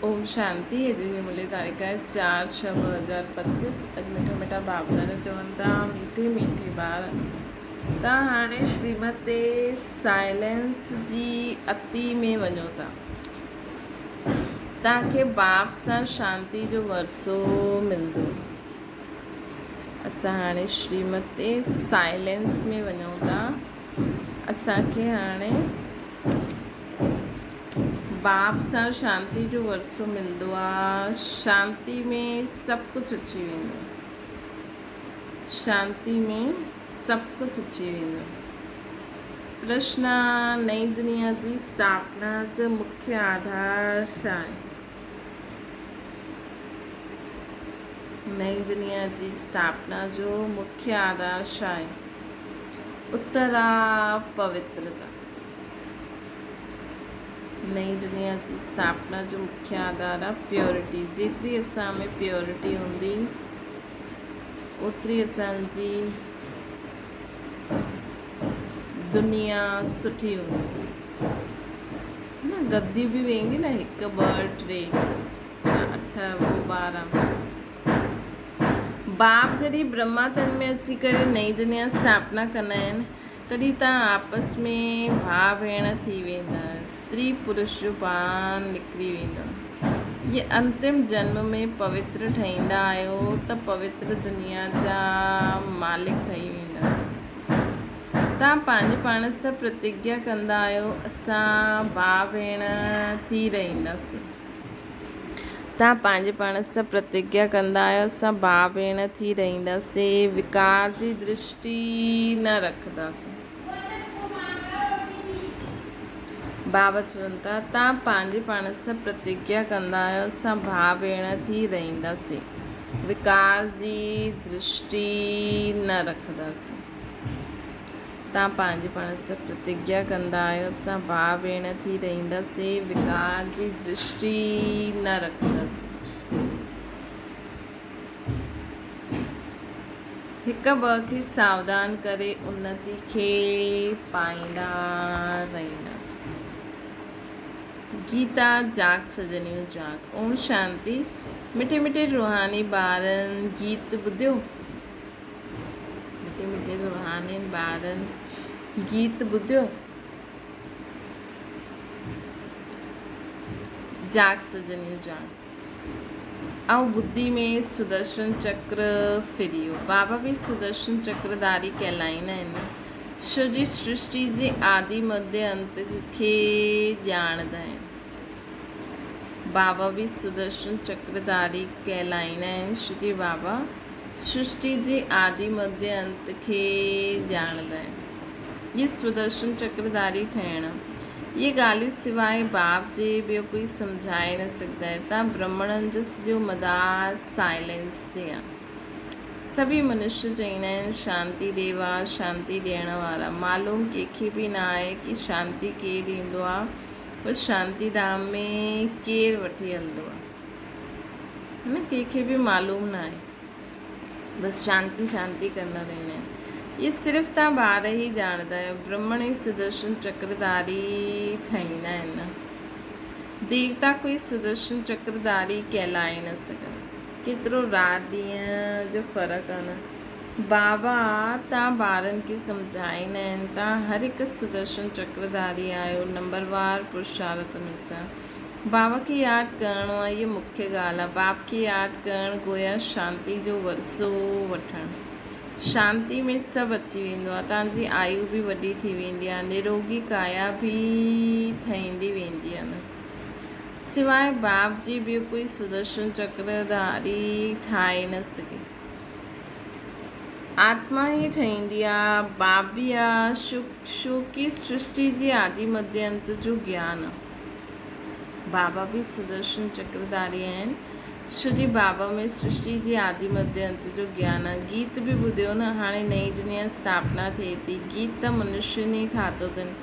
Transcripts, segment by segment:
ओम शांति। ये जी मुली तारीख़ है 4/6/2025। अॼु मिठा मिठा बाबदार चवनि था मीठी मीठी ॿार तव्हां हाणे श्रीमत ते साइलेंस जी अति में वञो था। तव्हांखे बाप सां शांती जो वरसो मिलंदो। असां हाणे श्रीमत ते साइलेंस में वञूं था। असांखे हाणे बाप सां शांती जो वरसो मिलंदो आहे। शांति में सभु कुझु अची वेंदो। शांति में सभु कुझु अची वेंदो। प्रश्न: नई दुनिया जी स्थापना जो मुख्य आधार छा आहे? नई दुनिया जी स्थापना जो मुख्य आधार छा आहे? उत्तर आहे पवित्रता। नई दुनिया जी स्थापना जो मुख्य आधार आहे प्योरिटी। जेतिरी असां में प्योरिटी हूंदी ओतिरी असांजी दुनिया सुठी हूंदी न। गद्दी बि वेंदी न 1 2 3 4 8 12। बाप जॾहिं ब्रह्मा तन में अची करे नई दुनिया स्थापना कंदा आहिनि तॾहिं तव्हां आपस में भाउ भेण थी वेंदा। स्त्री पुरुष जो पान निकिरी वेंदो। ये अंतिम जन्म में पवित्र ठहींदा आहियो त पवित्र दुनिया जा मालिक ठही वेंदा। तव्हां पंहिंजे पाण सां प्रतिज्ञा कंदा आहियो असां भाउ भेण थी रहंदासीं। तव्हां पंहिंजे पाण सां प्रतिज्ञा कंदा आहियो असां भाउ भेण थी रहंदासीं। विकार जी दृष्टि न रखंदासीं। बाबा चवनि था तव्हां पंहिंजे पाण सां प्रतिज्ञा कंदा आहियो असां भाउ भेण थी रहंदासीं। विकार जी दृष्टि न रखंदासीं। तव्हां पंहिंजे पाण सां प्रतिज्ञा कंदा आहियो असां भाउ भेण थी रहंदासीं। विकार जी दृष्टि न रखंदासीं। हिक ॿ खे सावधान करे उन्नति खे पाईंदा रहंदासीं। गीता जाग सजनियूं जाग। ओम शांति। मिठे मिठे रूहानी ॿारनि गीत ॿुधियो। मिठे मिठे रूहानी ॿारनि गीत ॿुधियो। जाग सजनियूं जाग। ऐं बुद्धि में सुदर्शन चक्र फिरियो। बाबा बि सुदर्शन चक्रधारी कहलाईंदा आहिनि। छो जी सृष्टि जे आदि मध्य अंत खे ॼाणंदा आहिनि। बाबा बि सुदर्शन चक्रधारी कहलाईंदा आहिनि। श्री बाबा सृष्टि जे आदि मध्य अंत खे ॼाणंदा आहिनि। ये सुदर्शन चक्रधारी ठहिणु ये ॻाल्हियूं सिवाइ बाप जे ॿियो कोई सम्झाए न सघंदा आहे। तव्हां ब्राह्मणनि जो सॼो मदार साइलेंस ते आहे। सभी मनुष्य चवंदा आहिनि शांति देवा शांति ॾियण वारा। मालूम कंहिंखे बि न आहे कि शांति केरु ॾींदो आहे। पर शांति धाम में केरु वठी हलंदो आहे न। कंहिंखे बि मालूम न आहे। बसि शांति शांति कंदा रहंदा आहिनि। ये सिर्फ़ु तव्हां ॿार ई ॼाणंदा आहियो। ब्रह्मण ई सुदर्शन चक्रधारी ठहींदा आहिनि। देवता कोई सुदर्शन चक्रधारी कहलाए न सघंदा। केतिरो राति ॾींहं जो फ़र्क़ु आहे न। बाबा तव्हां ॿारनि खे सम्झाईंदा आहिनि तव्हां हर हिकु सुदर्शन चक्रधारी आहियो नंबरवार पुरुषार्थनि सां। बाबा खे यादि करिणो आहे। इहा मुख्य ॻाल्हि आहे। बाप खे यादि करणु गोया शांति जो वरसो वठणु। शांति में सभु अची वेंदो आहे। तव्हांजी आयु बि वॾी थी वेंदी आहे। निरोगी काया बि ठहींदी वेंदी आहे न। सिवाइ बाप जी ॿियो कोई सुदर्शन चक्रधारी ठाहे न सघे। आत्मा ई ठहींदी आहे। बाप बि आहे। छो कि सृष्टि जी आदि मध्य अंत जो ज्ञान आहे। बाबा बि सुदर्शन चक्रधारी आहिनि। छो जी बाबा में सृष्टि जी आदि मध्य अंत जो ज्ञान आहे। गीत बि ॿुधियो न। हाणे नई दुनिया स्थापना थिए थी। गीत त मनुष्य ने ठातो अथनि।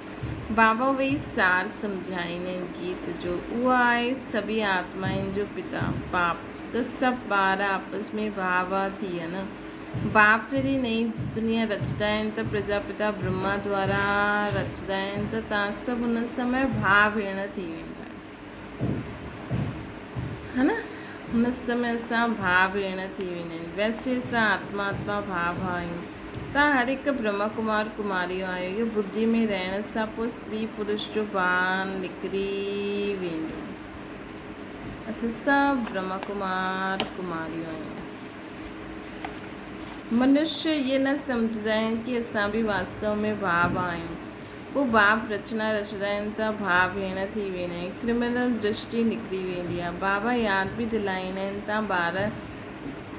बाबा वेही सार सम्झाईंदा आहिनि गीत जो। उहो आहे सभी आत्माउनि जो पिता बाप। त सभु ॿार आपस में भाउ भाउ थी विया न। बाप जॾहिं नई दुनिया रचंदा आहिनि त प्रजापिता ब्रह्मा द्वारा रचंदा आहिनि त तव्हां सभु उन समय भाउ भेण थी वेंदा आहियो। हुन समय असां भाउ भेण थी वेंदा आहियूं। वैसे असां आत्मा भाउ आहियूं। तव्हां हर हिकु ब्रह्म कुमार कुमारियूं आहियो। इहो बुद्धि में रहण सां पोइ स्त्री पुरुष जो भान निकिरी वेंदो। असां सभु ब्रह्म कुमार कुमारियूं आहियूं। मनुष्य ये न सम्झंदा आहिनि कि असां बि वास्तव में भाउ आहियूं। पोइ बाप रचना रचंदा आहिनि त भाउ भेण थी वेंदा आहिनि। क्रिमिनल दृष्टि निकिरी वेंदी आहे। बाबा यादि बि दिलाईंदा आहिनि, तव्हां ॿार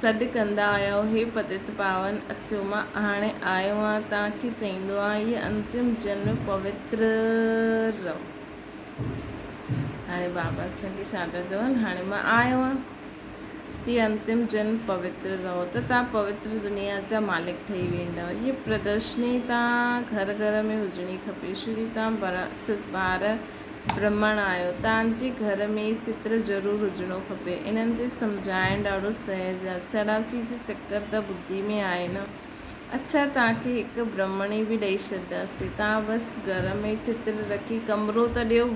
सॾु कंदा आहियो, हे पतित पावन अचो, मां हाणे आयो आहियां। तव्हांखे चईंदो आहे इहे अंतिम जन्म पवित्र रहो। हाणे बाबा असांखे छा था चवनि, हाणे मां आयो आहियां, तीअं अंतिम जन्म पवित्र रहो त तव्हां पवित्र दुनिया जा मालिक ठही वेंदव। इहे प्रदर्शनी तव्हां घर घर में हुजणी खपे। श्री तव्हां ॿार ब्रह्मण आहियो, तव्हांजे घर में चित्र ज़रूरु हुजिणो खपे। इन्हनि ते सम्झाइणु ॾाढो सहज आहे। 84 जो चक्कर त बुद्धि में आहे न। अच्छा, तव्हांखे हिकु ब्रह्मणी बि ॾेई छॾींदासीं। तव्हां बसि घर में चित्र रखी कमिरो त ॾियो,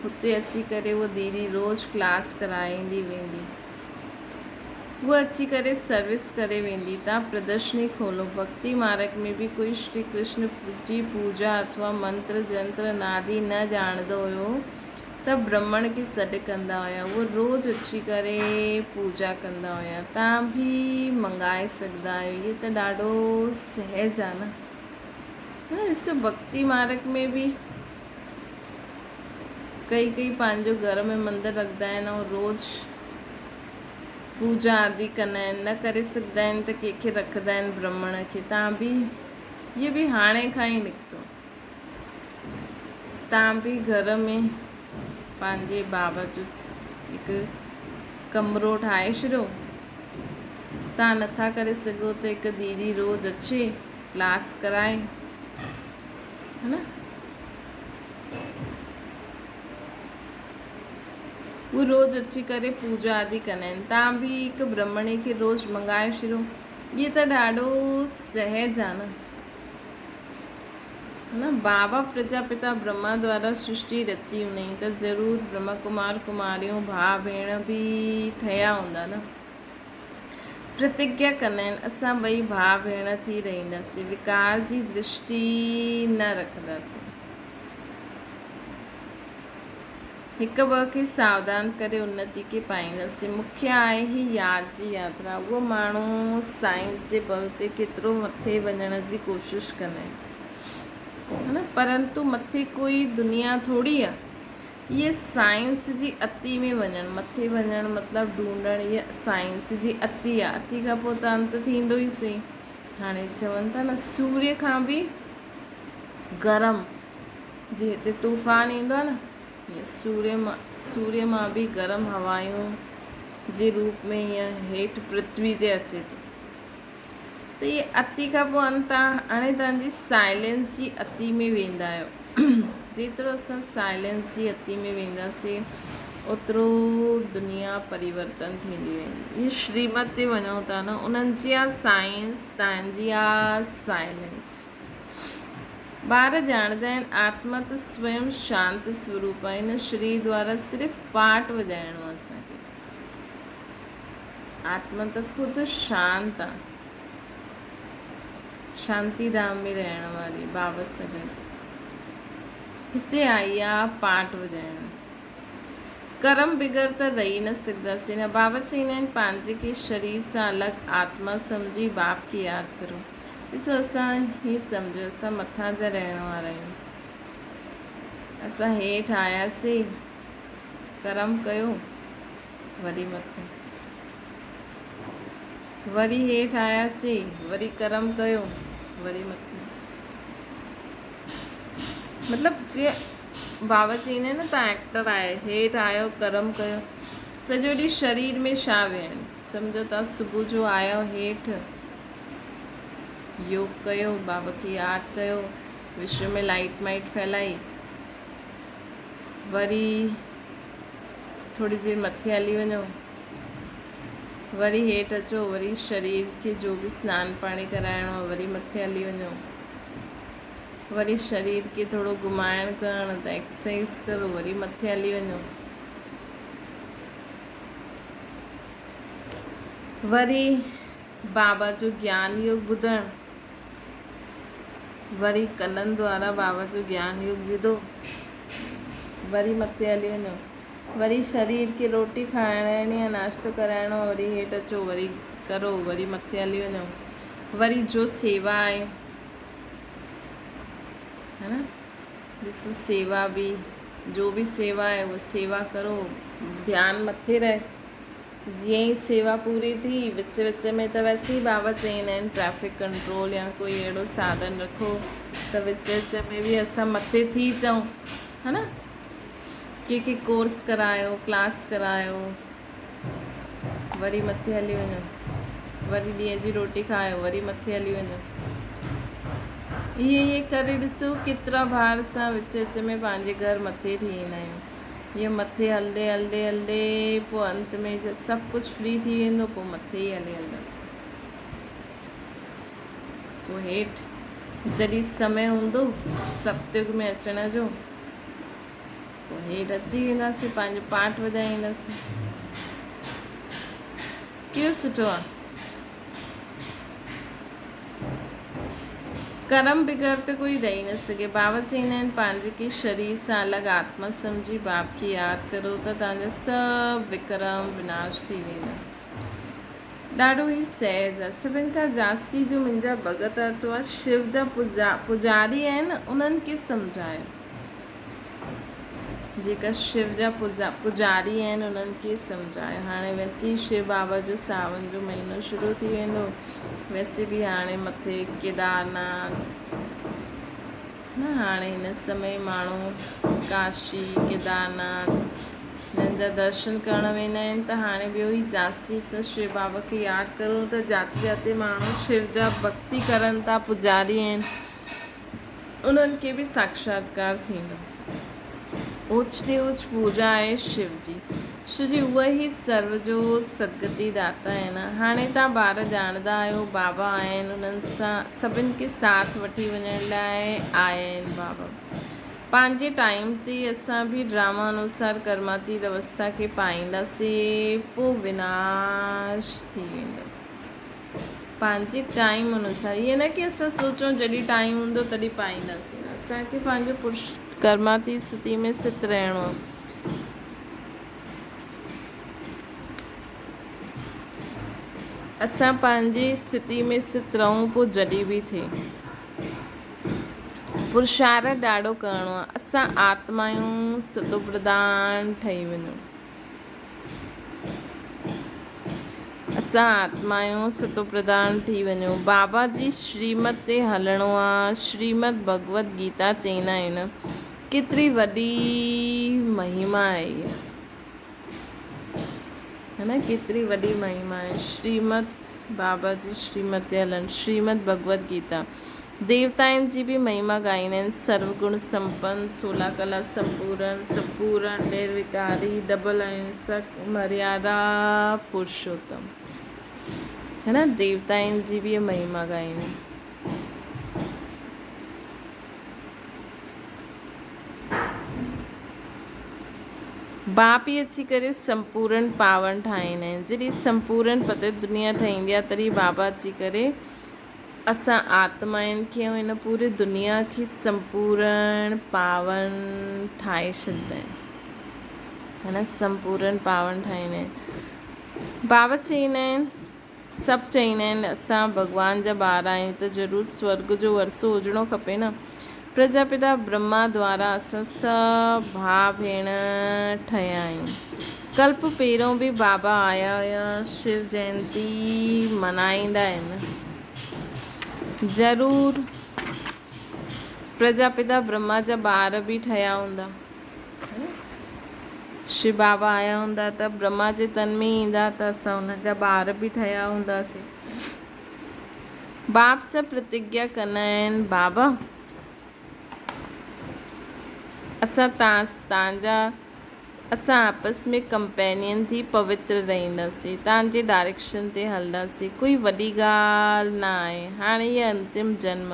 हुते अची करे उहा दीदी रोज़ु क्लास कराईंदी वेंदी। उहा अची करे सर्विस करे वेंदी। तव्हां प्रदर्शनी खोलो। भक्ति मार्ग में बि कोई श्री कृष्ण जी पूजा अथवा मंत्र जंत्र नादी न ॼाणंदो हुयो त ब्राह्मण खे सॾु कंदा हुया। उहो रोज़ु अची करे पूजा कंदा हुया। तव्हां बि मंगाए सघंदा आहियो। इहे त ॾाढो सहज आहे न। ॾिसो, भक्ति मार्ग में बि कई पंहिंजो घर में मंदरु रखंदा आहिनि ऐं रोज़ु पूजा आदि कंदा आहिनि। न करे सघंदा आहिनि त कंहिंखे रखंदा आहिनि ब्राह्मण खे। तव्हां बि, इहे बि हाणे खां ई निकितो। तव्हां बि घर में पंहिंजे बाबा जो हिकु कमिरो ठाहे छॾियो। तव्हां नथा करे सघो त हिकु दीदी रोज़ु अचे क्लास कराए, है न। उहे रोज़ु अची करे पूजा आदि कंदा आहिनि। तव्हां बि हिकु ब्राह्मणी खे रोज़ु मंगाए छॾियो। इहे त ॾाढो सहज आहे न। बाबा प्रजापिता ब्रह्मा द्वारा सृष्टि रची हुनई त ज़रूरु ब्रह्म कुमार कुमारियूं भाउ भेण बि ठहिया हूंदा न। प्रतिज्ञा कंदा आहिनि असां ॿई भाउ भेण थी रहंदासीं, विकार जी दृष्टि न रखंदासीं। हिक ॿ खे सावधान करे उन्नति खे पाईंदासीं। मुख्य आहे ही यादि जी यात्रा। उहो माण्हू साइंस जे बल ते केतिरो मथे वञण जी कोशिशि कंदा आहिनि, है न, परंतु मथे कोई दुनिया थोड़ी आहे। इहे साइंस जी अति में वञणु, मथे वञणु मतिलबु ढूंढणु, इहे साइंस जी अति आहे। अति खां पोइ त अंत थींदो ई सही। हाणे चवनि था न, सूर्य खां बि गरम, जे हिते तूफ़ान ईंदो आहे न, हीअं सूर्य मां बि गरम हवायूं जे रूप में हीअं हेठि पृथ्वी ते अचे थो। त इहे अति खां पोइ अंत आहे। हाणे तव्हांजी साइलेंस जी अति में वेंदा आहियो। जेतिरो असां साइलेंस जी अति में वेंदासीं ओतिरो दुनिया परिवर्तन थींदी वेंदी। इहे श्रीमत ते वञूं था न, उन्हनि जी आहे साइंस, तव्हांजी आहे साइलेंस। ॿार ॼाणंदा आहिनि आत्मा त स्वयं शांत स्वरूप आहे। हिन शरीर द्वारा सिर्फ़ु पाठ वॼाइणो आहे असांखे। आत्मा त ख़ुदि शांत आहे, शांती धाम में रहण वारी बाबा सां गॾु हिते आई आहे पाठ वॼाइण। कर्म बिगर त रही न सघंदासीं न। बाबा चवंदा आहिनि पंहिंजे खे शरीर सां अलॻि आत्मा सम्झी बाप खे यादि करो। ॾिसो, असां हीअ सम्झो असां मथां जा रहण वारा आहियूं। असां हेठि आयासीं, कर्म कयो, वरी मथे, वरी हेठि आयासीं, वरी कर्म कयो, वरी मथे। मतिलबु इहे बाबा चवंदा आहिनि न, तव्हां एक्टर आहे, हेठि आयो, कर्म कयो, सॼो ॾींहुं शरीर में छा वेहणु। सम्झो तव्हां सुबुह जो आयो हेठि, योग कयो, बाबा खे यादि कयो, विश्व में लाइट माइट फैलाई, वरी थोरी देरि मथे हली वञो, वरी हेठि अचो, वरी शरीर खे जो बि सनानु पाणी कराइणो आहे, वरी मथे हली वञो, वरी शरीर खे थोरो घुमाइणु करणु त एक्सरसाइज़ करो, वरी मथे हली वञो। वरी बाबा जो ज्ञान योग ॿुधणु, वरी कननि द्वारा बाबा जो ज्ञान योग ॿुधो, वरी मथे हली वञो, वरी शरीर खे रोटी खाराइणी या नाश्तो कराइणो, वरी हेठि अचो, वरी करो, वरी मथे हली वञो, वरी जो सेवा आहे, है न, ॾिसो सेवा बि, जो भी सेवा है वो सेवा करो, ध्यानु मथे रहे। जीअं ई सेवा पूरी थी, विच विच में त वैसे ई बाबा चईंदा आहिनि ट्रैफिक कंट्रोल या कोई अहिड़ो साधन रखो त विच विच में बि असां मथे थी अचूं, है न, कंहिंखे कोर्स करायो, क्लास करायो, वरी मथे हली वञो, वरी ॾींहं जी रोटी खायो, वरी मथे हली वञो। इहे करे ॾिसो केतिरा बार असां विच विच में पंहिंजे घर मथे थी ईंदा आहियूं। ईअं मथे हलंदे हलंदे हलंदे पोइ अंत में सभु कुझु फ्री थी वेंदो, पोइ मथे ई हली हलंदासीं। पोइ हेठि जॾहिं समय हूंदो सतयुग में अचण जो, पोइ हेठि अची वेंदासीं, पंहिंजो पाठ वॼाईंदासीं। केॾो सुठो आहे। कर्म बिगड़ त कोई ॾेई न सघे। बाबा चईंदा आहिनि पंहिंजे के शरीर सां अलॻि आत्मा सम्झी बाप खे यादि करो त तव्हांजा सभु विक्रम विनाश थी वेंदा। ॾाढो ई सहज आहे। सभिनि खां जास्ती जो मुंहिंजा भगत अथव शिव जा पुजारी आहिनि, उन्हनि खे सम्झायो। जेका शिव जा पुजारी आहिनि उन्हनि खे सम्झायो। हाणे वैसे ई शिव बाबा जो सावन जो महीनो शुरू थी वेंदो, वैसे बि हाणे मथे केदारनाथ न, हाणे हिन समय माण्हू काशी केदारनाथ हिननि जा दर्शन करणु वेंदा आहिनि। त हाणे ॿियो ई जास्ती असां शिव बाबा खे यादि करूं त जाते जाते माण्हू शिव जा भक्ति करनि था, पुजारी आहिनि, उन्हनि खे बि साक्षात्कार थींदो। ओचते ओच पूजा आहे शिव जी। शिव जी उहा ई सर्व जो सदगति दाता आहिनि। हाणे तव्हां ॿार ॼाणंदा आहियो बाबा आहिनि, उन्हनि सां सभिनि खे साथ वठी वञण लाइ आया आहिनि बाबा। पंहिंजे टाइम ते असां बि ड्रामा अनुसार कर्मातीत अवस्था खे पाईंदासीं, पोइ विनाश थी वेंदो। पंहिंजे टाइम अनुसार, ईअं न की असां सोचूं जॾहिं टाइम हूंदो तॾहिं पाईंदासीं, असांखे पंहिंजो कर्मातीत स्थिति में स्थित रहणो आहे। असां पंहिंजी स्थिति में स्थित रहूं, पोइ जॾहिं बि थिए पुरुषार्थ ॾाढो करिणो आहे। असां आत्मायूं सतो प्रधान ठही वञूं। असां आत्मायूं सतो प्रधान थी वञूं। बाबा जी श्रीमत ते हलणो आहे। श्रीमद भगवत गीता चईंदा आहिनि केतिरी वॾी महिमा आहे इहा, है न, केतिरी वॾी महिमा आहे। श्रीमद बाबा जी श्रीमत ते हलनि, श्रीमद भगवत गीता। देवताउनि जी बि महिमा ॻाईंदा आहिनि। सर्वगुण संपन्न, 16 कला संपूर्ण, निर्विकारी, डबल अहिंसक, मर्यादा पुरुषोत्तम, है न, देवताउनि जी बि महिमा ॻाईंदा आहिनि। बाप ई अची करे संपूर्ण पावन ठाहींदा आहिनि। जॾहिं संपूर्ण पते दुनिया ठहींदी आहे तॾहिं बाबा अची करे असां आत्माउनि खे ऐं हिन पूरी दुनिया खे संपूर्ण पावन ठाहे छॾींदा आहिनि, है न, संपूर्ण पावन ठाहींदा आहिनि। बाबा चईंदा आहिनि, सभु चईंदा आहिनि असां भॻवान जा ॿार आहियूं त ज़रूरु स्वर्ग जो वरसो हुजिणो खपे न। प्रजापिता ब्रह्मा द्वारा असां सभु भाउ भेण ठहिया आहियूं। कल्प पहिरियों बि बाबा आया हुया, शिव जयंती मल्हाईंदा आहिनि। ज़रूरु प्रजापिता ब्रह्मा जा ॿार बि ठहिया हूंदा। शिव बाबा आया हूंदा त ब्रह्मा जे तन में ईंदा त असां हुन जा ॿार बि ठहिया हूंदासीं। बाप सां प्रतिज्ञा कंदा आहिनि, बाबा असां आपस में कंपेनियन थी पवित्र रहंदासीं, तव्हांजे डायरेक्शन ते हलंदासीं। कोई वॾी ॻाल्हि न आहे। हाणे इहा अंतिम जन्म,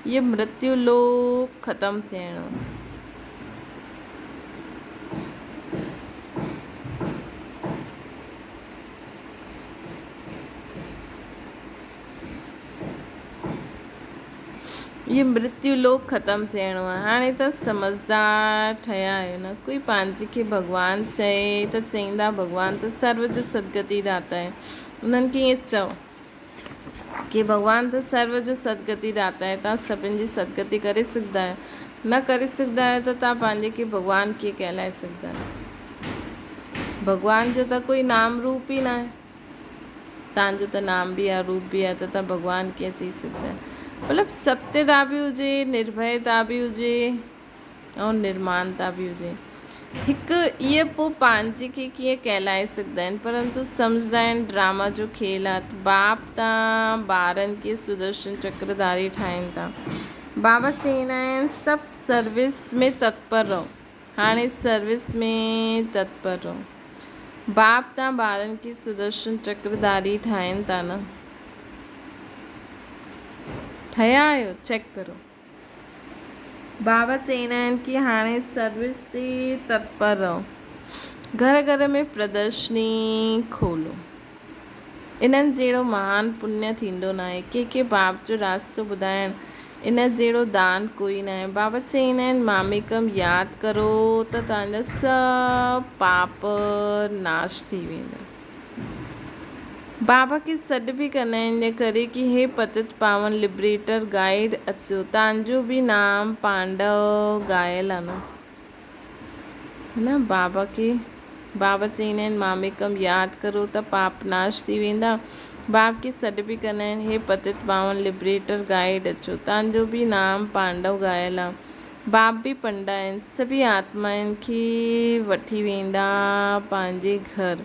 इहा मृत्यु लोक ख़तमु थियणो। ये मृत्यु लोक ख़त्म थियणो आहे। हाणे त समझदार ठहिया आहियो न। कोई पंहिंजे खे भॻवानु चए त चईंदा भॻवानु त सर्व जो सदगति दाता आहे। उन्हनि खे ईअं चओ कि भॻवानु त सर्व जो सदगति दाता आहे, तव्हां सभिनि जी सदगति करे सघंदा आहियो। न करे सघंदा आहियो त तव्हां पंहिंजे खे भॻवानु कीअं कहलाए सघंदा आहियो। भॻवान जो त कोई नाम रूप ई न आहे। तव्हांजो त नाम बि आहे, रूप बि आहे, त तव्हां भॻवानु कीअं चई सघंदा आहियो। मतिलबु सत्यता बि हुजे, निर्भयता बि हुजे ऐं निर्माणता बि हुजे। हिकु इहे पोइ पंहिंजे खे कीअं कहलाए सघंदा आहिनि, परंतु सम्झंदा आहिनि ड्रामा जो खेल आहे। बाप तव्हां ॿारनि खे सुदर्शन चक्रधारी ठाहिनि था। बाबा चईंदा आहिनि सभु सर्विस में तत्पर रहो। हाणे सर्विस में तत्पर रहो। बाप तव्हां ॿारनि खे सुदर्शन चक्रधारी ठाहिनि था न, ठहिया आहियो, चेक करो। बाबा चईंदा आहिनि कि हाणे सर्विस ते तत्पर रहो। घर घर में प्रदर्शनी खोलो। इन्हनि जहिड़ो महान पुण्य थींदो न आहे। कंहिंखे बाप जो रास्तो ॿुधाइणु इन जहिड़ो दान कोई न आहे। बाबा चईंदा आहिनि मामिकम यादि करो त तव्हांजा सभु पाप नाश थी वेंदा। बाबा खे सॾु बि कंदा आहिनि इन करे कि हे पतित पावन लिबरेटर गाइड अचो, तव्हांजो बि नाम पांडव ॻायल आहे न। बाबा चईंदा आहिनि मामिकम यादि करो त पाप नाश थी वेंदा। बाप खे सॾु बि कंदा आहिनि हे पतित पावन लिबरेटर गाइड अचो, तव्हांजो बि नाम पांडव ॻायल आहे। बाप बि पंडा आहिनि। सभी आत्माउनि खे वठी वेंदा पंहिंजे घर।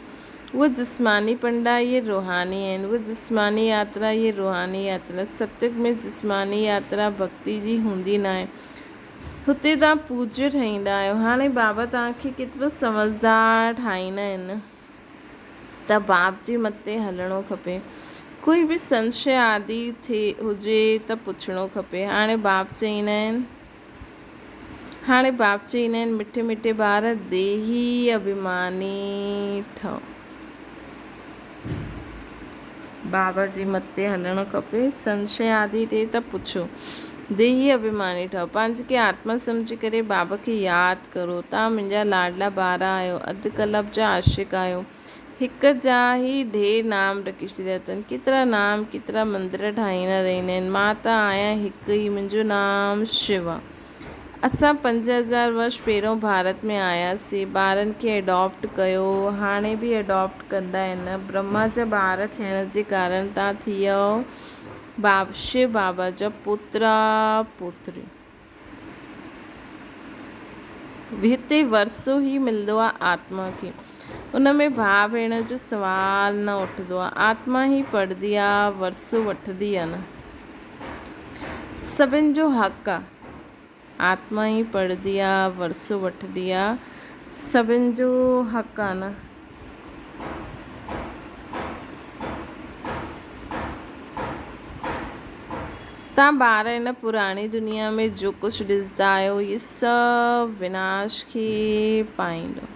उहे जिस्मानी पंडा, ये रूहानी आहिनि। उहे जिस्मानी यात्रा, ये रूहानी यात्रा। सत्युग में जिस्मानी यात्रा भक्ति जी हूंदी न आहे। हुते तव्हां पूज्य ठहींदा आहियो। हाणे बाबा तव्हांखे केतिरो समझदार ठाहींदा आहिनि त बाप जे मथे हलणो खपे। कोई बि संशय आदि हुजे त पुछणो खपे। हाणे बाप चईंदा आहिनि मिठे मिठे ॿार देही अभिमानी ठहो। बाबा जे मथे हलणो खपे। संशय आदि थिए त पुछो। देही अभिमानी ठहो। पंहिंजे खे आत्मा सम्झी करे बाबा खे यादि करो। तव्हां मुंहिंजा लाडला ॿार आहियो, अधु कल्प जा आशिक आहियो। हिक जा ई ढेर नाम रखी छॾिया अथनि। केतिरा नाम, केतिरा मंदर ठाहींदा रहंदा आहिनि। मां त आहियां हिकु ई, मुंहिंजो नाम शिव आहे। असां 5000 वर्ष पहिरियों भारत में आयासीं। ॿारनि खे एडॉप्ट कयो, हाणे बि एडॉप्ट कंदा आहिनि। ब्रह्मा जा ॿार थियण जे कारण तव्हां थी वियो शिव बाबा जा पुत्र पुत्री। हिते वरसो ई मिलंदो आहे आत्मा खे। उन में भाउ भेण जो सुवाल न उठंदो आहे। आत्मा ई पढ़ंदी आहे, वरसो वठंदी आहे न। सभिनि जो हक़ आहे। आत्मा ई पढ़ंदी आहे, वरसो वठंदी आहे, सभिनि जो हक़ आहे न। तव्हां ॿार हिन पुराणी दुनिया में जो कुझु ॾिसंदा आहियो, इहे सभु विनाश खे पाईंदो।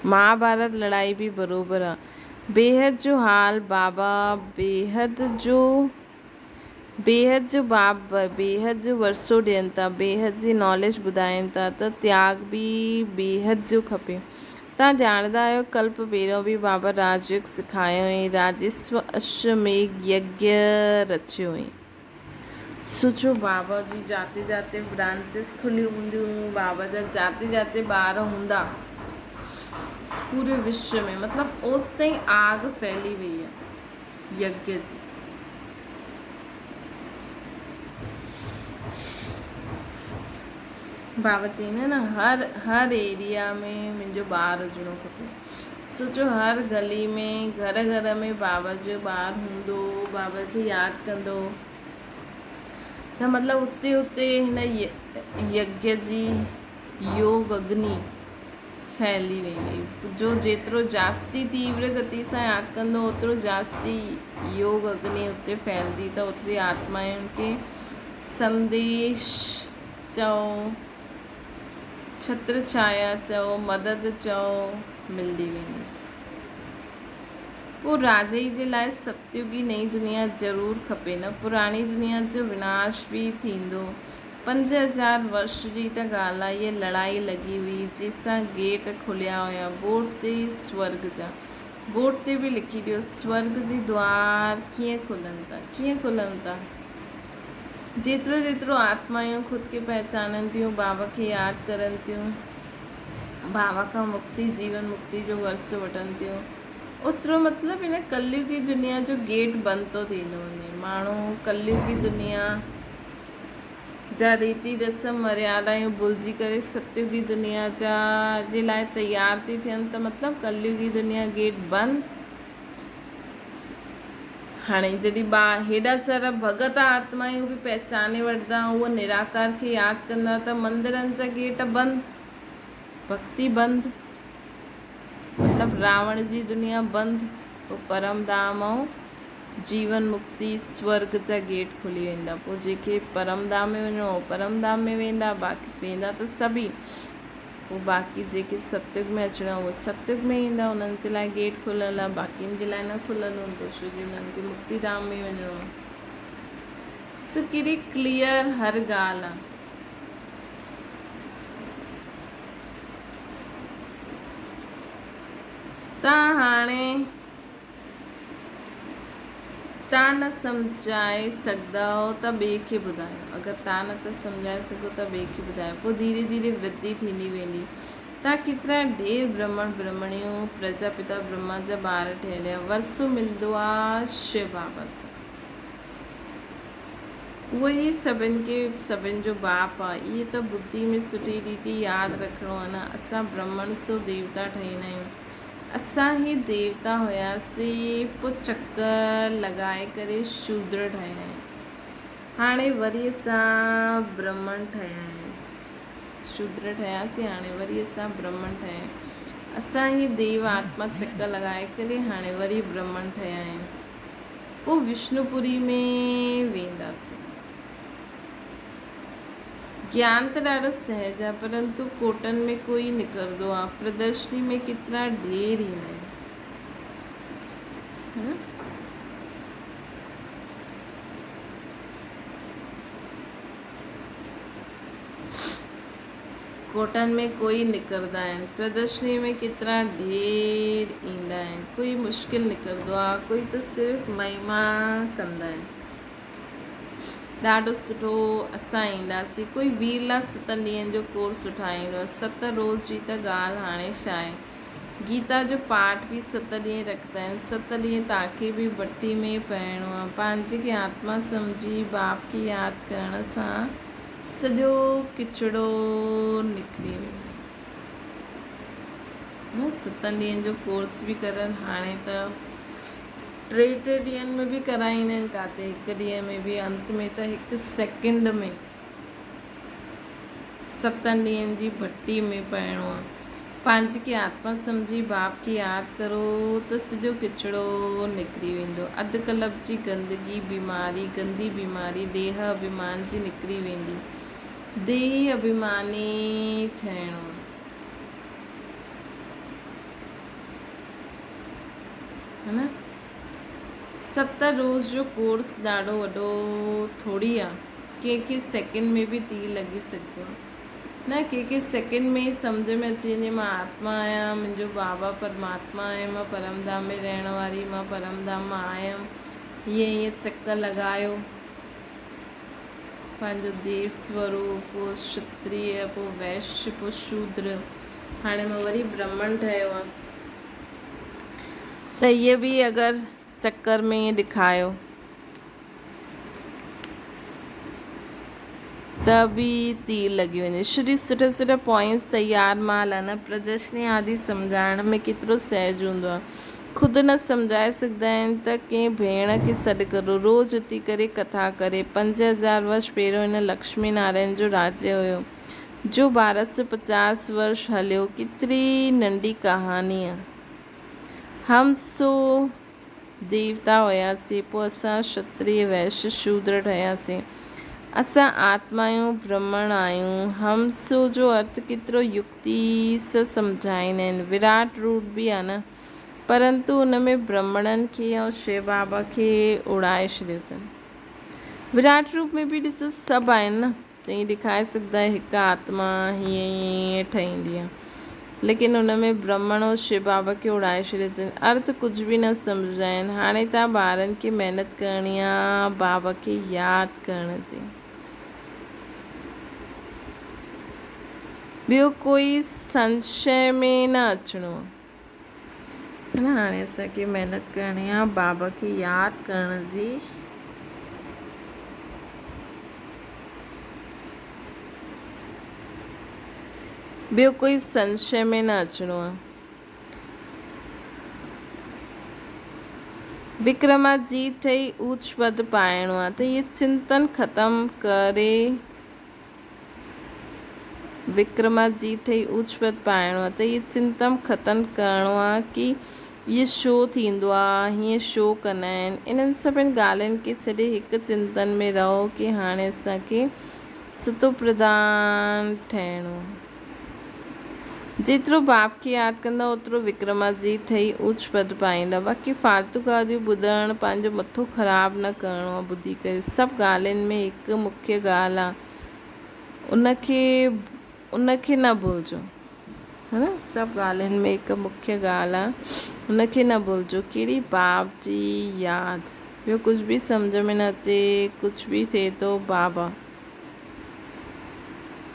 महाभारत लड़ाई बि बराबरि आहे। बेहद जो हाल बाबा, बेहद जो बाप बेहद जो वरसो ॾियनि था, बेहद जी नॉलेज ॿुधाइनि था त त्याग बि बेहद जो खपे। तव्हां ॼाणंदा आहियो कल्प पहिरियों बि बाबा राजयोग सेखारियो हुई। राजस्व अश्वमेघ यज्ञ रचियो हुई। सोचो बाबा जी जाते जाते ब्रांचिस खुली हूंदियूं, बाबा जा जाते जाते ॿार हूंदा पूरे विश्व में। मतिलबु ओसि ताईं आग फैली वई आहे यज्ञ जी। बाबा चईंदा न हर एरिया में मुंहिंजो ॿारु हुजिणो खपे। सोचो हर गली में, घर घर में बाबा जो ॿारु हूंदो, बाबा खे यादि कंदो त मतिलबु उते उते हिन यज्ञ जी योग अग्नि फैली वेंदी। जो जेतिरो जास्ती तीव्र गति सां यादि कंदो, ओतिरो जास्ती योग अग्नि उते फैलंदी, त ओतिरी आत्माउनि खे संदेश चओ, छत्र छाया चओ, मदद चओ, मिलंदी वेंदी। पोइ राजई जे लाइ सतयुगी नई दुनिया ज़रूरु खपे न, पुराणी दुनिया जो विनाश बि थींदो। 5000 वर्ष जी त ॻाल्हि आहे, इहा लड़ाई लॻी हुई जंहिंसां गेट खुलिया हुया बोर्ड ते स्वर्ग जा। बोर्ड ते बि लिखी ॾियो स्वर्ग जी द्वार कीअं खुलनि था। जेतिरो जेतिरो आत्मायूं ख़ुदि खे पहचाननि थियूं, बाबा खे यादि करनि थियूं, बाबा खां मुक्ति जीवन मुक्ति जो वरसो वठनि थियूं, ओतिरो मतिलबु हिन कलयुगी दुनिया जो गेट बंदि थो थींदो वञे। माण्हू कलयुगी दुनिया जा रीति रस्म मर्यादायूं भुलिजी करे सतयुगी दुनिया जा जे लाइ तयार थी थियनि, त मतिलबु कलयुगी दुनिया गेट बंदि। हाणे जॾहिं हेॾा सारा भगत आत्मायूं बि पहचाने वठंदा, उहो निराकार खे यादि कंदा, त मंदरनि जा गेट बंदि, भक्ति बंदि, मतिलबु रावण जी दुनिया बंदि। पोइ परम धाम ऐं जीवन मुक्ति स्वर्ग जा गेट खुली वेंदा। पोइ जेके परम धाम में वञो परम धाम में वेंदा, बाक़ी वेंदा त सभी। पोइ बाक़ी जेके सतयुग में अचणा उहे सतयुग में ईंदा, उन्हनि जे लाइ गेट खुलियलु आहे, बाक़ियुनि जे लाइ न खुलियलु हूंदो, छो जो उन्हनि खे मुक्ति धाम में वञिणो आहे। सो कहिड़ी क्लियर हर ॻाल्हि आहे। तव्हां हाणे तव्हां न सम्झाए सघंदा हो त ॿिए खे ॿुधायो, अगरि तव्हां नथा सम्झाए सघो त ॿिए खे ॿुधायो। पोइ धीरे धीरे वृद्धि थींदी वेंदी। तव्हां केतिरा ढेर ब्रह्मण ब्रह्मणियूं प्रजापिता ब्रह्मा जा ॿार ठहिया, वरसो मिलंदो आहे शिव बाबा सां। उहो ई सभिनि जो बाप आहे। इहे त बुद्धि में सुठी रीति यादि रखिणो आहे न। असां ब्रह्मण सो देवता ठहींदा आहियूं। असां ई देवता हुयासीं, पोइ चक्कर लॻाए करे शूद्र ठहिया आहियूं। हाणे वरी असां ब्रह्मण ठहिया आहियूं, शूद्र ठहियासीं, हाणे वरी असां ब्रह्मण ठहिया आहियूं। असां ई देव आत्मा चक्कर लॻाए करे हाणे वरी ब्रह्मण ठहिया आहियूं। पोइ विष्णुपुरी में वेंदासीं। ज्ञान त ॾाढो सहज आहे, परंतु कोटनि में कोई निकिरंदो आहे, प्रदर्शनी में केतिरा ढेर ईंदा आहिनि। कोटनि में कोई निकिरंदा आहिनि, प्रदर्शनी में केतिरा ढेर ईंदा आहिनि। कोई मुश्किल निकिरंदो आहे, कोई त सिर्फ़ु महिमा कंदा आहिनि। ॾाढो सुठो असां ईंदासीं। कोई वीरला 7 ॾींहंनि जो कोर्स उठाईंदो आहे। 7 रोज़ जी त ॻाल्हि हाणे छा आहे। गीता जो पाठ बि 7 ॾींहं रखंदा आहिनि। 7 ॾींहं तव्हांखे बि भट्टी में पइणो आहे। पंहिंजे खे आत्मा सम्झी बाप खे यादि करण सां सॼो किचिड़ो निकिरी वेंदो। 7 ॾींहंनि जो कोर्स बि करनि, हाणे त 3 ॾींहंनि में बि कराईंदा आहिनि, किथे 1 ॾींहं में बि। अंत में त 1 सेकेंड में 7 ॾींहंनि जी भट्टी में पइणो आहे। पंहिंजे खे आत्मा सम्झी बाप खे यादि करो त सॼो किचिड़ो निकिरी वेंदो। अधु कल्प जी गंदी बीमारी देह अभिमान जी निकिरी वेंदी। देह अभिमानी ठहिणो है न। 7 रोज़ जो कोर्स ॾाढो वॾो थोड़ी आहे। कंहिंखे सेकेंड में बि तीर लॻी सघंदो आहे न। कंहिंखे सेकेंड में ई सम्झ में अची वञे मां आत्मा आहियां, मुंहिंजो बाबा परमात्मा आहे, मां परमधाम में रहण वारी, मां परमधाम मां आयमि। ईअं चकर लॻायो पंहिंजो देव स्वरूप, पोइ क्षत्रिय, पोइ वैश्य, पोइ शूद्र, हाणे मां वरी ब्राह्मण ठहियो आहे। त इहे बि अगरि चक्कर में ईअं ॾेखारियो त बि तीर लॻी वञे। शुरू सुठा पॉइंट्स तयारु माल आहे न। प्रदर्शनी आदि सम्झाइण में केतिरो सहज हूंदो आहे। ख़ुदि न सम्झाए सघंदा आहिनि त कंहिं भेण खे सॾु करो, रोज़ु उथी करे कथा करे। 5000 वर्ष पहिरियों हिन लक्ष्मी नारायण जो राज्य हुयो, जो 1250 वर्ष हलियो। केतिरी नंढी कहानी आहे। हम सो देवता हुयासीं, पोइ असां क्षत्रिय वैश्य शूद्र ठहियासीं। असां आत्मायूं ब्रह्मण आहियूं। हमसो जो अर्थ केतिरो युक्ति सां सम्झाईंदा आहिनि। विराट रूप बि आहे न। परंतु उन में ब्राह्मणनि खे ऐं शिव बाबा खे उड़ाए छॾियो अथनि। विराट रूप में बि ॾिसो सभु आहिनि न, त ईअं ॾेखारे सघंदा हिकु आत्मा हीअं ठहींदी आहे, लेकिन उन में ब्राह्मण और शिव बाबा खे उड़ाए छॾियो अथनि। अर्थ कुझु बि न सम्झंदा आहिनि। हाणे तव्हां ॿारनि खे महिनत करणी आहे बाबा खे यादि करण जी। ॿियो कोई संशय में न अचिणो आहे, है न। हाणे असांखे महिनत करणी आहे बाबा खे यादि करण जी। ॿियो कोई संशय में न अचिणो आहे। विक्रमाजीत ठही ऊच पद पाइणो आहे, त इहे चिंतन ख़तमु करे विक्रमाजीत ठही ऊच पद पाइणो आहे, त इहे चिंतन ख़तमु करिणो आहे कि इहो छो थींदो आहे, हीअं छो कंदा आहिनि। इन्हनि सभिनि ॻाल्हियुनि खे छॾे हिकु चिंतन में रहो कि हाणे असांखे सतो प्रधान ठहिणो आहे। जेतिरो बाप खे यादि कंदा ओतिरो विक्रमाजीत ठही ऊच पद पाईंदा। बाक़ी फालतू ॻाल्हियूं ॿुधणु, पंहिंजो मथो ख़राबु न करिणो आहे ॿुधी करे। सभु ॻाल्हियुनि में हिकु मुख्य ॻाल्हि आहे, उनखे न भुलिजो, है न। सभु ॻाल्हियुनि में हिकु मुख्य ॻाल्हि आहे, उनखे न भुलिजो। कहिड़ी? बाप जी यादि। ॿियो कुझु बि सम्झ में न अचे, कुझु बि थिए थो, बाबा।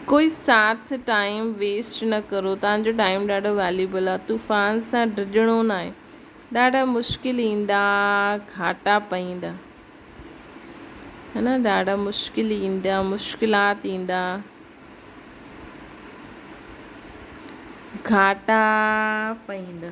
कोई साथ टाइम वेस्ट न करो, तव्हांजो टाइम ॾाढो वैल्यूबल आहे। तूफ़ान सां डिॼणो न आहे। ॾाढा मुश्किल ईंदा, घाटा पईंदा, है न। ॾाढा मुश्किल ईंदा, मुश्किलात ईंदा, घाटा पईंदा।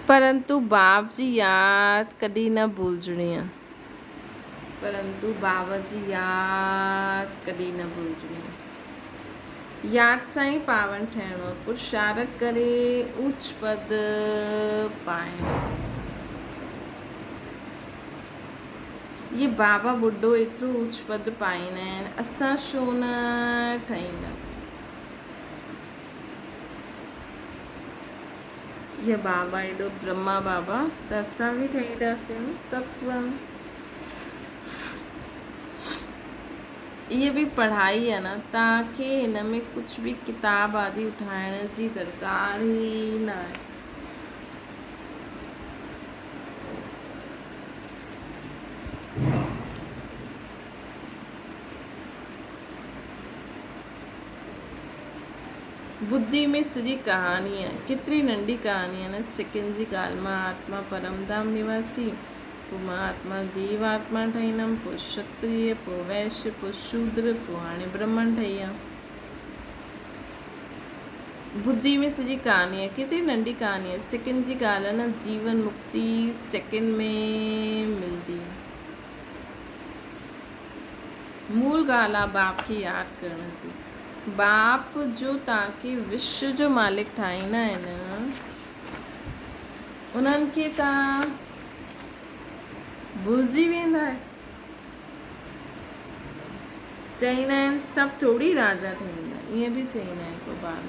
परंतु बाप जी यादि कॾहिं न भुलिजणी आहे। परंतु बाबा जी यादि कॾहिं न भुलिजणी आहे। यादि सां ई पावन ठहिणो आहे। पुरुषारथ करे ऊच पद पाइणो। ये बाबा ॿुढो एतिरो ऊच पद पाईंदा आहिनि, असां छो न ठहींदासीं। ये बाबा एॾो ब्रह्मा बाबा, त असां बि ठहींदासीं तत्व। इहे बि पढ़ाई आहे न, तव्हांखे हिन में कुझु बि किताब आदि उठाइण जी दरकार ई न आहे। बुद्धि में सॼी कहानी आहे। केतिरी नंढी कहानी आहे न। सेकंड जी ॻाल्हि, मां आत्मा परमधाम निवासी, पोइ मां आत्मा देव आत्मा ठहींदमि, पोइ क्षत्रिय, पोइ वैश्य, पोइ शूद्र, पोइ हाणे ब्राह्मण ठही आहे। बुद्धि में सॼी कहानी आहे। केतिरी नंढी कहानी आहे। सेकंड जी ॻाल्हि आहे न। जीवन मुक्ति सेकंड में मिलंदी आहे। मूल ॻाल्हि आहे बाप खे यादि करण जी। बाप जो तव्हांखे विश्व जो मालिक ठाहींदा आहिनि, उन्हनि खे तव्हां भुलिजी वेंदा आहियो। चईंदा आहिनि सभु थोरी राजा ठहींदा, ईअं बि चईंदा आहिनि को ॿार।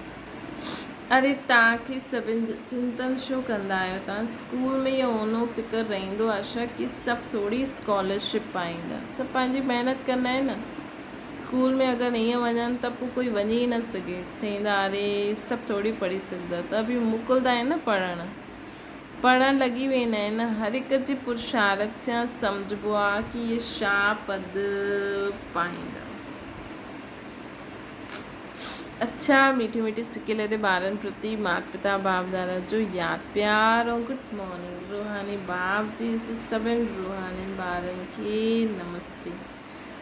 अरे तव्हांखे सभिनि जो चिंतन छो कंदा आहियो? तव्हां स्कूल में इहो ओनो फ़िक्र रहंदो आहे छा कि सभु थोरी स्कॉलरशिप पाईंदा? सभु पंहिंजी महिनत कंदा आहिनि न। स्कूल में अगरि ईअं वञनि त पोइ कोई वञी ई न सघे। चईंदा अरे सभु थोरी पढ़ी सघंदा, त बि मोकिलंदा आहिनि न पढ़णु लॻी वेंदा आहिनि। हर हिक जी पुरुषारथ सां सम्झिबो आहे कि इहे छा पद पाईंदा। अच्छा, मीठी मीठी सिके लड़े ॿारनि प्रति माता पिता बाप दादा जो यादि प्यार ऐं गुड मॉर्निंग। रूहानी बाप जी सभिनि रूहानी ॿारनि खे नमस्ते।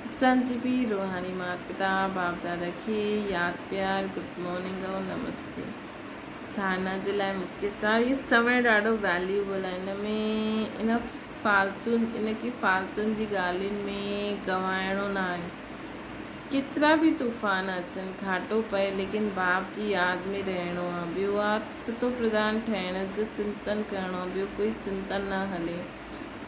असांजी बि रूहानी माता पिता बाप दादा खे यादि प्यार गुड मॉर्निंग ऐं नमस्ते। धारणा जे लाइ मुख्य सार, इहो समय ॾाढो वैल्यूबल आहे। हिन में इनखे फालतुनि जी ॻाल्हियुनि में गवाइणो न आहे। केतिरा बि तूफ़ान अचनि घाटो पए लेकिन बाप जी यादि में रहणो आहे। ॿियो आहे सतो प्रधान ठहिण जो चिंतन करिणो आहे। ॿियो कोई चिंतन न हले।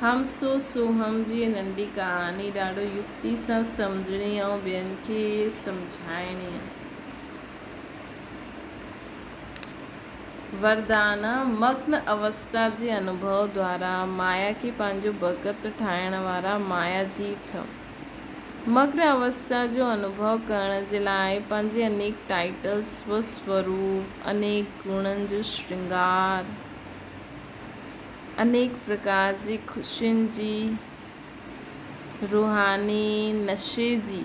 हम सो हम जी नंढी कहानी ॾाढो युक्ति सां सम्झणी ऐं ॿियनि खे सम्झाइणी आहे। वरदान मग्न अवस्था जे अनुभव द्वारा माया खे पंहिंजो भगत ठाहिण वारा माया जी ठह। मग्न अवस्था जो अनुभव करण जे लाइ पंहिंजे अनेक टाइटल स्वस्वरूप अनेक गुणनि जो श्रृंगार अनेक प्रकार जी ख़ुशियुनि जी रूहानी नशे जी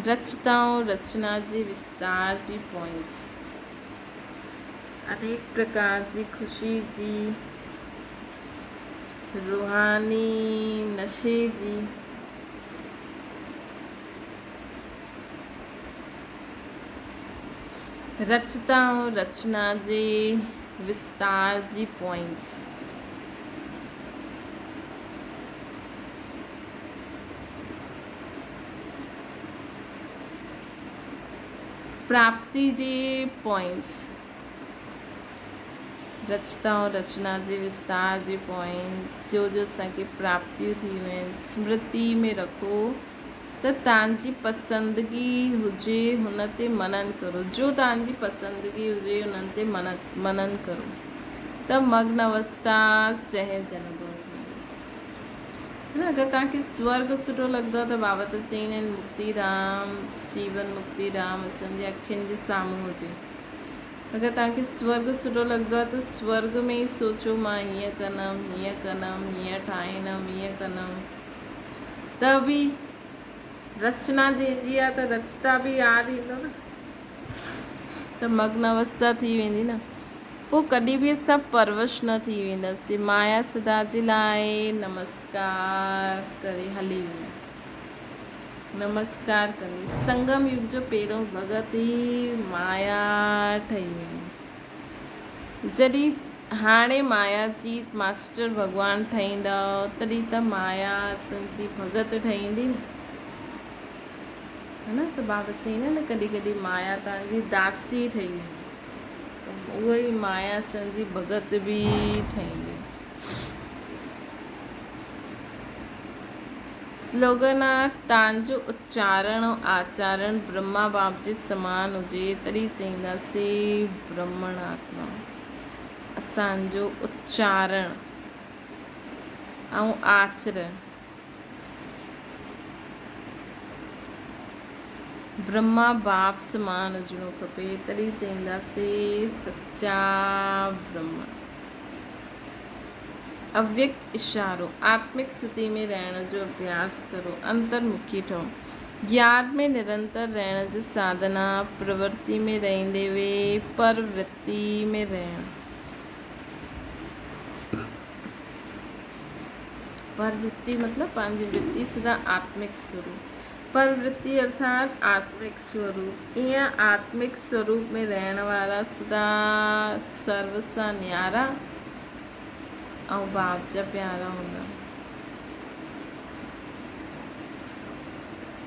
रचताऊं रचना जे विस्तार जी पॉइंट्स अनेक प्रकार जी ख़ुशी जी रूहानी नशे जी रचताऊं रचना जे विस्तार जी पॉइंट्स प्राप्ति जे पॉइंट्स रचताऊं रचना जे विस्तार जे पॉइंट्स जो असांखे प्राप्तियूं थी वञनि स्मृति में रखो त तव्हांजी पसंदगी हुजे हुन ते मनन करो। जो तव्हांजी पसंदगी हुजे हुननि ते मनन करो त मग्न अवस्था सहज अनुभव थींदो। अगरि तव्हांखे स्वर्ग सुठो लॻंदो आहे त बाबा त चईंदा आहिनि मुक्तिधाम जीवन मुक्तिधाम असांजे अखियुनि जे साम्हूं हुजे। अगरि तव्हांखे स्वर्ग सुठो लॻंदो आहे त स्वर्ग में ई सोचो मां हीअं कंदमि हीअं ठाहींदमि हीअं कंदमि त बि रचना जंहिंजी आहे त रचता बि यादि ईंदो न त मग्न अवस्था थी वेंदी न। पोइ कॾहिं बि असां परवश न थी वेंदासीं। माया सदा जे लाइ नमस्कार करे हली वेंदी नमस्कार कंदी। संगम युग जो पहिरों भगत ई माया ठही वेंदी। जॾहिं हाणे माया जी मास्टर भॻवानु ठहींदा तॾहिं त माया असांजी भगत ठहींदी न है न। त बाबा चईंदा न कॾहिं कॾहिं माया तव्हांजी दासी ठही वेंदी उहा ई माया असांजी भगत बि ठहींदी। स्लोगन आहे तव्हांजो उच्चारण ऐं आचरण ब्रह्मा बाप जे समान हुजे तॾहिं चईंदासीं ब्रह्मण आत्मा। असांजो उच्चारण ऐं आचरण ब्रह्मा बाप समान हुजिणो खपे तॾहिं चईंदासीं सच्चा ब्रह्म। अव्यक्त इशारो आत्मिक स्थिति में रहण जो अभ्यास करो। अंतर्मुखी ठहो। यादि में निरंतर रहण जो साधना प्रवृत्ति में रहंदे हुए परवृत्ति में रहण। परवृत्ति मतलब पंहिंजी वृत्ति सदा आत्मिक स्वरूप। परवृत्ति अर्थात आत्मिक स्वरूप। ईअं आत्मिक स्वरूप में रहण वारा सदा सर्व सां न्यारा ऐं बाप जा प्यारा हूंदा।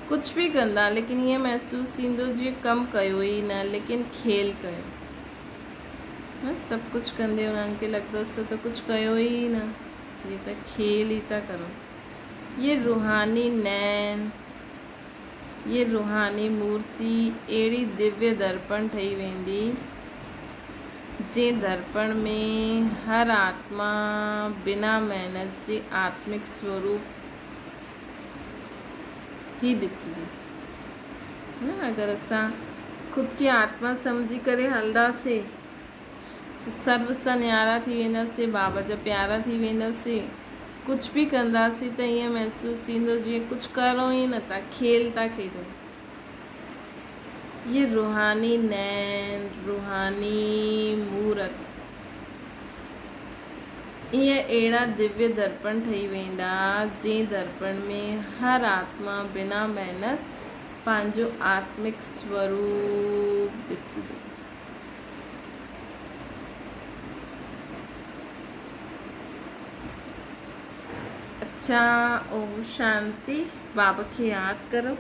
कुझु बि कंदा लेकिन हीअं महसूसु थींदो जीअं कमु कयो ई न लेकिन खेल कयो न। सभु कुझु कंदे उन्हनि खे लॻंदो असां त कुझु कयो ई न ये त खेल ई था करो। ये रूहानी नैन ये रूहानी मूर्ति अहिड़ी दिव्य दर्पण ठही वेंदी जे दर्पण में हर आत्मा बिना महिनत जे आत्मिक स्वरूप ही ॾिसंदी न। अगरि असां ख़ुदि खे आत्मा सम्झी करे हलंदासीं त सर्व सां न्यारा थी वेंदासीं बाबा जा प्यारा थी वेंदासीं। कुझु बि कंदासीं त ईअं महसूसु थींदो जीअं कुझु करो ई नथा खेल था खेॾो। ये रूहानी नैन रूहानी मूर्त ईअं अहिड़ा दिव्य दर्पण ठही वेंदा जंहिं दर्पण में हर आत्मा बिना महिनत पंहिंजो आत्मिक स्वरूप ॾिसंदी। अच्छा, ओम शांति। बाबा खे यादि करो।